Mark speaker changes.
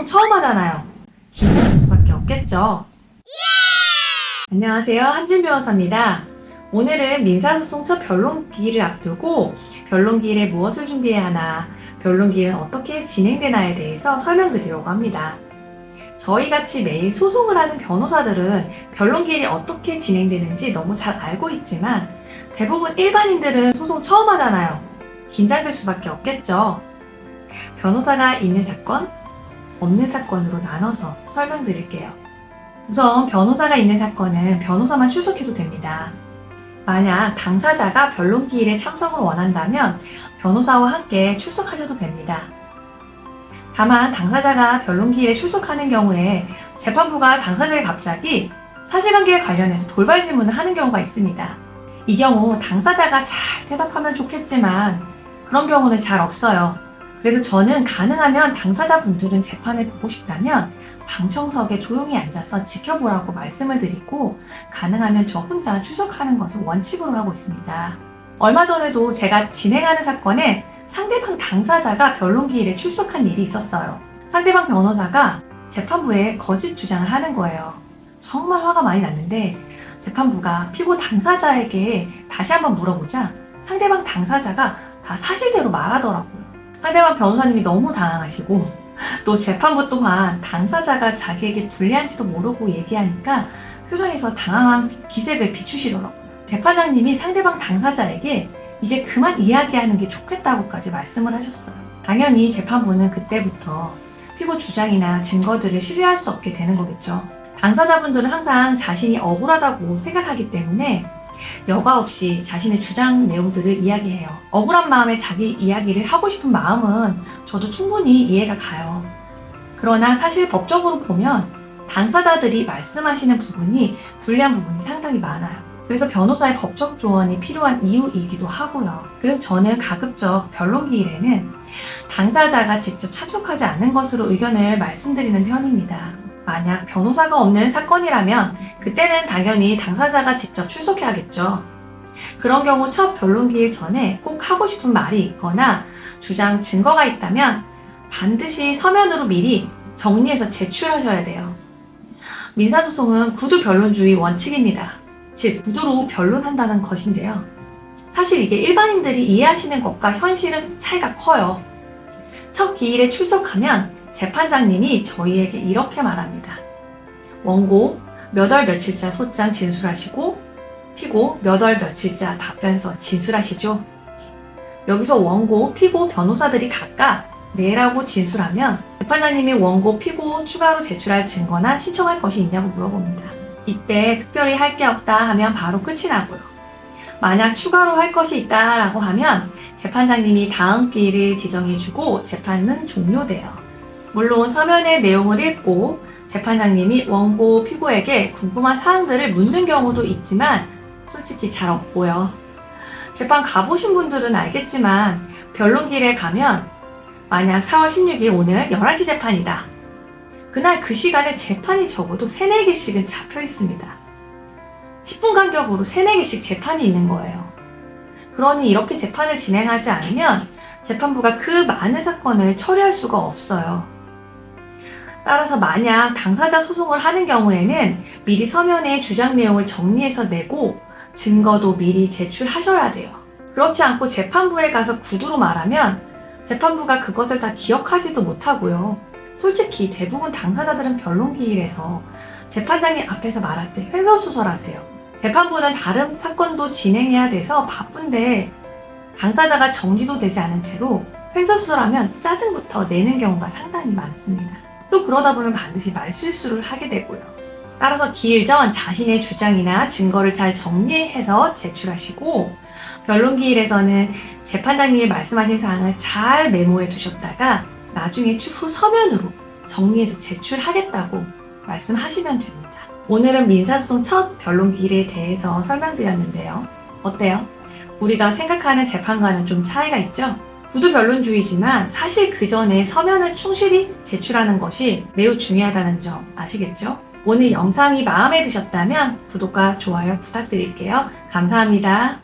Speaker 1: 소송 처음 하잖아요. 긴장될 수밖에 없겠죠. 안녕하세요. 한진 변호사입니다. 오늘은 민사소송 첫 변론기일을 앞두고 변론기일에 무엇을 준비해야 하나, 변론기일은 어떻게 진행되나에 대해서 설명드리려고 합니다. 저희같이 매일 소송을 하는 변호사들은 변론기일이 어떻게 진행되는지 너무 잘 알고 있지만 대부분 일반인들은 소송 처음 하잖아요. 긴장될 수밖에 없겠죠. 변호사가 있는 사건, 없는 사건으로 나눠서 설명드릴게요. 우선 변호사가 있는 사건은 변호사만 출석해도 됩니다. 만약 당사자가 변론기일에 참석을 원한다면 변호사와 함께 출석하셔도 됩니다. 다만 당사자가 변론기일에 출석하는 경우에 재판부가 당사자에게 갑자기 사실관계에 관련해서 돌발 질문을 하는 경우가 있습니다. 이 경우 당사자가 잘 대답하면 좋겠지만 그런 경우는 잘 없어요. 그래서 저는 가능하면 당사자분들은 재판을 보고 싶다면 방청석에 조용히 앉아서 지켜보라고 말씀을 드리고 가능하면 저 혼자 출석하는 것을 원칙으로 하고 있습니다. 얼마 전에도 제가 진행하는 사건에 상대방 당사자가 변론기일에 출석한 일이 있었어요. 상대방 변호사가 재판부에 거짓 주장을 하는 거예요. 정말 화가 많이 났는데 재판부가 피고 당사자에게 다시 한번 물어보자 상대방 당사자가 다 사실대로 말하더라고요. 상대방 변호사님이 너무 당황하시고 또 재판부 또한 당사자가 자기에게 불리한지도 모르고 얘기하니까 표정에서 당황한 기색을 비추시더라고요. 재판장님이 상대방 당사자에게 이제 그만 이야기하는 게 좋겠다고까지 말씀을 하셨어요. 당연히 재판부는 그때부터 피고 주장이나 증거들을 신뢰할 수 없게 되는 거겠죠. 당사자분들은 항상 자신이 억울하다고 생각하기 때문에 여과 없이 자신의 주장 내용들을 이야기해요. 억울한 마음에 자기 이야기를 하고 싶은 마음은 저도 충분히 이해가 가요. 그러나 사실 법적으로 보면 당사자들이 말씀하시는 부분이 불리한 부분이 상당히 많아요. 그래서 변호사의 법적 조언이 필요한 이유이기도 하고요. 그래서 저는 가급적 변론기일에는 당사자가 직접 참석하지 않는 것으로 의견을 말씀드리는 편입니다. 만약 변호사가 없는 사건이라면 그때는 당연히 당사자가 직접 출석해야겠죠. 그런 경우 첫 변론기일 전에 꼭 하고 싶은 말이 있거나 주장 증거가 있다면 반드시 서면으로 미리 정리해서 제출하셔야 돼요. 민사소송은 구두 변론주의 원칙입니다. 즉 구두로 변론한다는 것인데요. 사실 이게 일반인들이 이해하시는 것과 현실은 차이가 커요. 첫 기일에 출석하면 재판장님이 저희에게 이렇게 말합니다. 원고 몇 월 며칠자 소장 진술하시고 피고 몇 월 며칠자 답변서 진술하시죠. 여기서 원고, 피고, 변호사들이 각각 네라고 진술하면 재판장님이 원고, 피고 추가로 제출할 증거나 신청할 것이 있냐고 물어봅니다. 이때 특별히 할 게 없다 하면 바로 끝이 나고요. 만약 추가로 할 것이 있다라고 하면 재판장님이 다음 기일을 지정해주고 재판은 종료돼요. 물론 서면의 내용을 읽고 재판장님이 원고, 피고에게 궁금한 사항들을 묻는 경우도 있지만 솔직히 잘 없고요. 재판 가보신 분들은 알겠지만 변론기일에 가면 만약 4월 16일 오늘 11시 재판이다. 그날 그 시간에 재판이 적어도 3, 4개씩은 잡혀 있습니다. 10분 간격으로 3, 4개씩 재판이 있는 거예요. 그러니 이렇게 재판을 진행하지 않으면 재판부가 그 많은 사건을 처리할 수가 없어요. 따라서 만약 당사자 소송을 하는 경우에는 미리 서면에 주장 내용을 정리해서 내고 증거도 미리 제출하셔야 돼요. 그렇지 않고 재판부에 가서 구두로 말하면 재판부가 그것을 다 기억하지도 못하고요. 솔직히 대부분 당사자들은 변론기일에서 재판장님 앞에서 말할 때 횡설수설하세요. 재판부는 다른 사건도 진행해야 돼서 바쁜데 당사자가 정리도 되지 않은 채로 횡설수설하면 짜증부터 내는 경우가 상당히 많습니다. 또 그러다 보면 반드시 말실수를 하게 되고요. 따라서 기일 전 자신의 주장이나 증거를 잘 정리해서 제출하시고 변론기일에서는 재판장님이 말씀하신 사항을 잘 메모해 두셨다가 나중에 추후 서면으로 정리해서 제출하겠다고 말씀하시면 됩니다. 오늘은 민사소송 첫 변론기일에 대해서 설명드렸는데요. 어때요? 우리가 생각하는 재판과는 좀 차이가 있죠? 구두 변론주의지만 사실 그 전에 서면을 충실히 제출하는 것이 매우 중요하다는 점 아시겠죠? 오늘 영상이 마음에 드셨다면 구독과 좋아요 부탁드릴게요. 감사합니다.